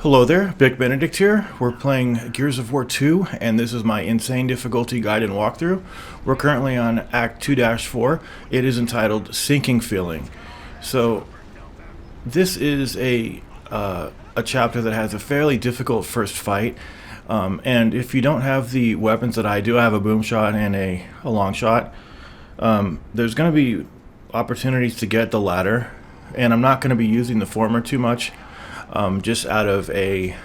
Hello there, Vic Benedict here. We're playing Gears of War 2, and this is my insane difficulty guide and walkthrough. We're currently on Act 2-4. It is entitled Sinking Feeling. So, this is a chapter that has a fairly difficult first fight. And if you don't have the weapons that I do, I have a boom shot and a long shot. There's going to be opportunities to get the latter, and I'm not going to be using the former too much. Just out of a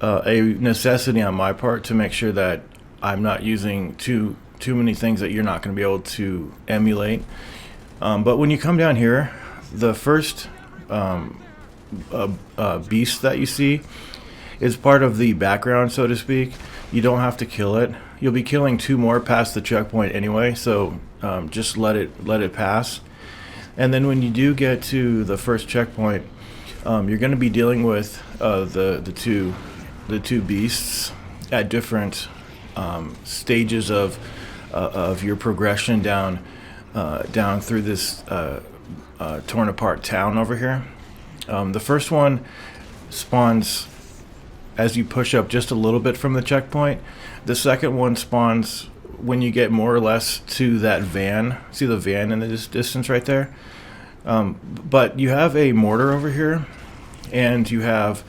necessity on my part to make sure that I'm not using too many things that you're not going to be able to emulate. But when you come down here, the first beast that you see is part of the background, so to speak. You don't have to kill it. You'll be killing two more past the checkpoint anyway, so just let it pass. And then when you do get to the first checkpoint, you're going to be dealing with the two beasts at different stages of your progression down through this torn apart town over here. The first one spawns as you push up just a little bit from the checkpoint. The second one spawns when you get more or less to that van. See the van in the distance right there? But you have a mortar over here, and you have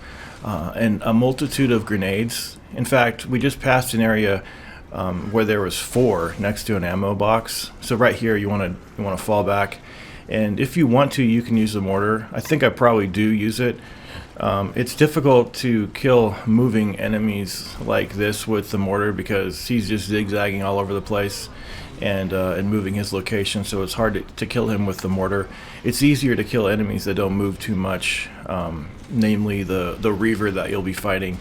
a multitude of grenades. In fact, we just passed an area where there was 4 next to an ammo box. So right here, you want to fall back, and if you want to, you can use the mortar. I think I probably do use it. It's difficult to kill moving enemies like this with the mortar because he's just zigzagging all over the place and moving his location, so it's hard to kill him with the mortar. It's easier to kill enemies that don't move too much, namely the Reaver that you'll be fighting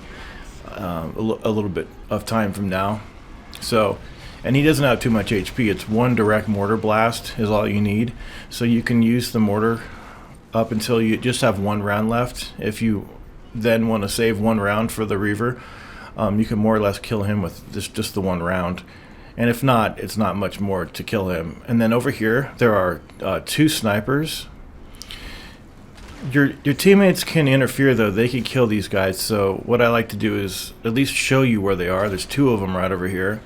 a little bit of time from now. So, and he doesn't have too much HP. It's one direct mortar blast is all you need, so you can use the mortar up until you just have 1 round left. If you then want to save 1 round for the Reaver, you can more or less kill him with just the 1 round. And if not, it's not much more to kill him. And then over here, there are 2 snipers. Your teammates can interfere, though. They can kill these guys. So what I like to do is at least show you where they are. There's 2 of them right over here.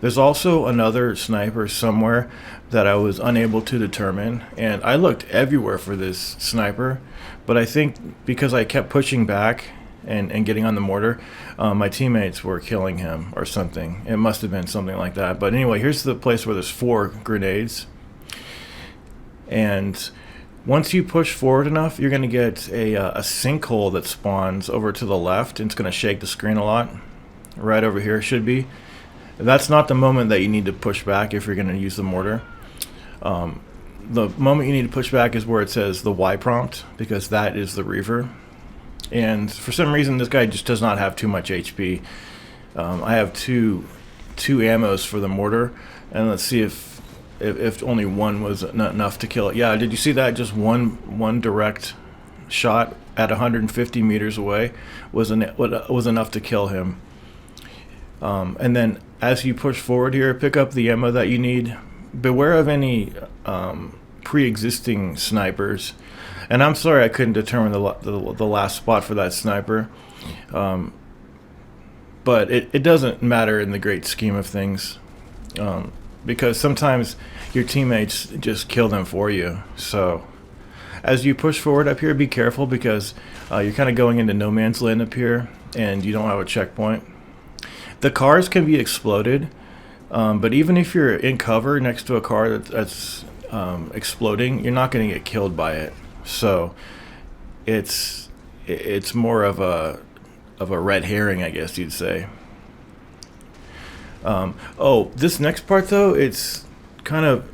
There's also another sniper somewhere that I was unable to determine. And I looked everywhere for this sniper. But I think because I kept pushing back and getting on the mortar, my teammates were killing him or something. It must have been something like that. But anyway, here's the place where there's 4 grenades. And once you push forward enough, you're going to get a sinkhole that spawns over to the left. And it's going to shake the screen a lot. Right over here should be. That's not the moment that you need to push back if you're going to use the mortar. The moment you need to push back is where it says the Y prompt, because that is the Reaver. And for some reason, this guy just does not have too much HP. I have two ammos for the mortar, and let's see if only one was not enough to kill it. Yeah, did you see that? Just one direct shot at 150 meters away was enough to kill him. And then as you push forward here, pick up the ammo that you need. Beware of any pre-existing snipers. And I'm sorry I couldn't determine the last spot for that sniper. But it doesn't matter in the great scheme of things. Because sometimes your teammates just kill them for you. So as you push forward up here, be careful because you're kind of going into no man's land up here and you don't have a checkpoint. The cars can be exploded. But even if you're in cover next to a car that's exploding, you're not going to get killed by it. So it's more of a red herring, I guess you'd say. This next part though, it's kind of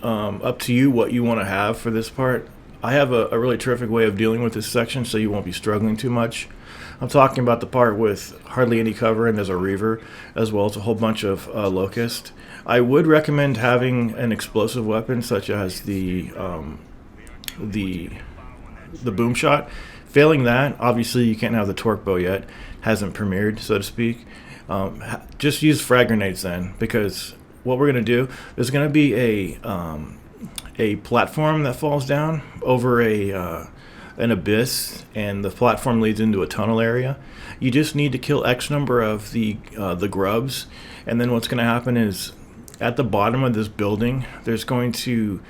up to you what you want to have for this part. I have a really terrific way of dealing with this section, so you won't be struggling too much. I'm talking about the part with hardly any cover and there's a Reaver, as well as a whole bunch of Locust. I would recommend having an explosive weapon such as the boom shot. Failing that, obviously you can't have the torque bow yet. Hasn't premiered, so to speak. Just use frag grenades then, because what we're going to do is going to be a platform that falls down over a an abyss, and the platform leads into a tunnel area. You just need to kill X number of the grubs, and then what's going to happen is at the bottom of this building, there's going to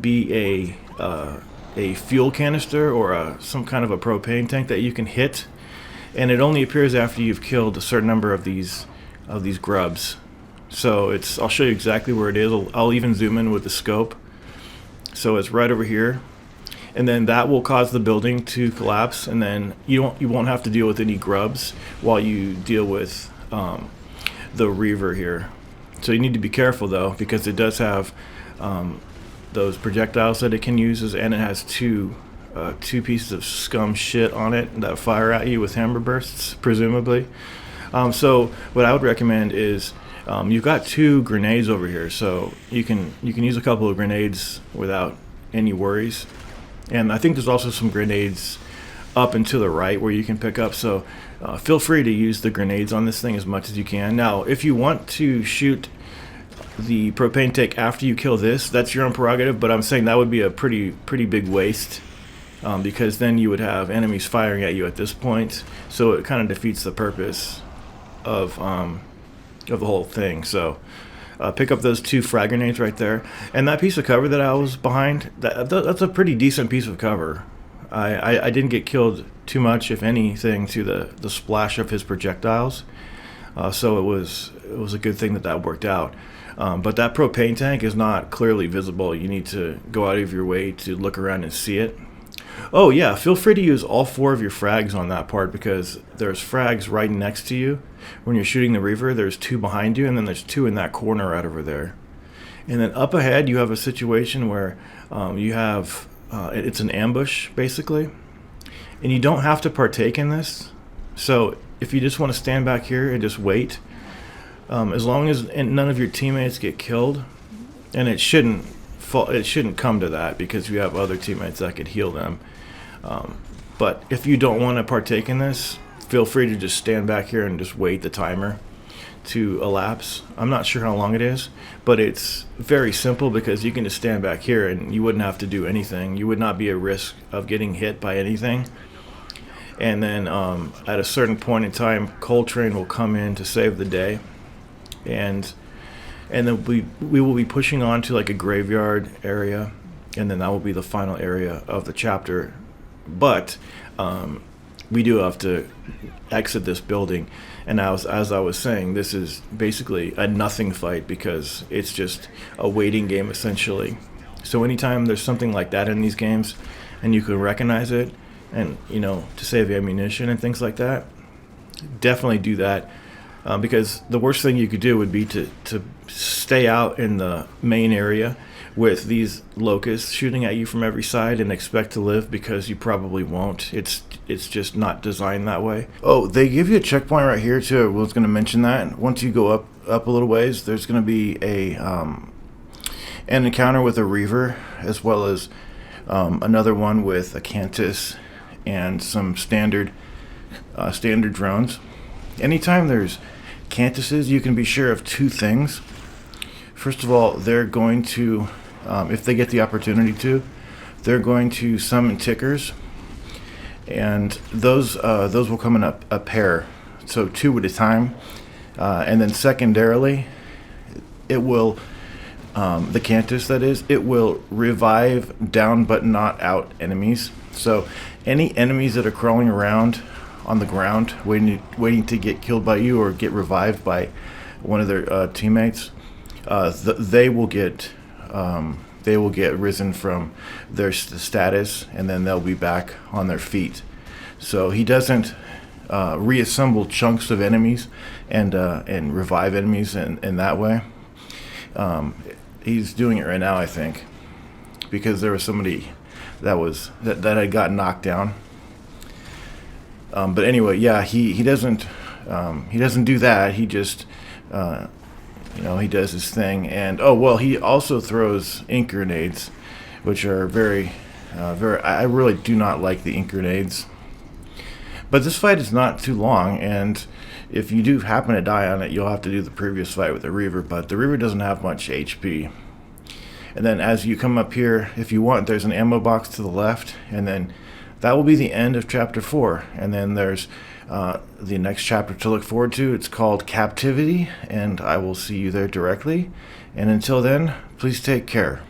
be a fuel canister or some kind of a propane tank that you can hit, and it only appears after you've killed a certain number of these grubs. So I'll show you exactly where it is. I'll even zoom in with the scope. So it's right over here, and then that will cause the building to collapse, and then you won't have to deal with any grubs while you deal with the Reaver here. So you need to be careful though, because it does have those projectiles that it can use, and it has two pieces of scum shit on it that fire at you with hammer bursts, presumably. So what I would recommend is you've got 2 grenades over here, so you can use a couple of grenades without any worries. And I think there's also some grenades up and to the right where you can pick up, so feel free to use the grenades on this thing as much as you can. Now, if you want to shoot the propane tank after you kill this, that's your own prerogative, but I'm saying that would be a pretty big waste, because then you would have enemies firing at you at this point, so it kind of defeats the purpose of the whole thing. So pick up those 2 frag grenades right there, and that piece of cover that I was behind, that's a pretty decent piece of cover. I didn't get killed too much, if anything, to the splash of his projectiles, so it was a good thing that worked out. But that propane tank is not clearly visible. You need to go out of your way to look around and see it. Oh yeah, feel free to use all 4 of your frags on that part, because there's frags right next to you. When you're shooting the Reaver, there's 2 behind you, and then there's 2 in that corner right over there. And then up ahead, you have a situation where you have, it's an ambush, basically. And you don't have to partake in this. So if you just want to stand back here and just wait, as long as none of your teammates get killed, and it shouldn't come to that, because you have other teammates that could heal them. But if you don't want to partake in this, feel free to just stand back here and just wait the timer to elapse. I'm not sure how long it is, but it's very simple, because you can just stand back here and you wouldn't have to do anything. You would not be at risk of getting hit by anything. And then at a certain point in time, Coltrane will come in to save the day, and then we will be pushing on to like a graveyard area, and then that will be the final area of the chapter. But we do have to exit this building, and as I was saying, this is basically a nothing fight, because it's just a waiting game essentially. So anytime there's something like that in these games and you can recognize it, and to save ammunition and things like that, definitely do that, because the worst thing you could do would be to stay out in the main area with these locusts shooting at you from every side and expect to live, because you probably won't. It's just not designed that way. Oh, they give you a checkpoint right here too. I was going to mention that. Once you go up a little ways, there's going to be an encounter with a Reaver, as well as another one with a Cantus and some standard drones. Anytime there's Cantuses, you can be sure of 2 things. First of all, they're going to, if they get the opportunity to, they're going to summon tickers, and those will come in a pair, so 2 at a time. And then secondarily, it will, the Cantus that is, it will revive down but not out enemies. So any enemies that are crawling around on the ground waiting to get killed by you or get revived by one of their teammates, they will get risen from their status, and then they'll be back on their feet. So he doesn't reassemble chunks of enemies and revive enemies in that way. He's doing it right now, I think, because there was somebody that had gotten knocked down. But anyway, yeah, he doesn't do that. He just he does his thing. And he also throws ink grenades, which are very I really do not like the ink grenades. But this fight is not too long, and if you do happen to die on it, you'll have to do the previous fight with the Reaver, but the Reaver doesn't have much HP. And then as you come up here, if you want, there's an ammo box to the left, and then that will be the end of chapter 4. And then there's the next chapter to look forward to. It's called Captivity, and I will see you there directly. And until then, please take care.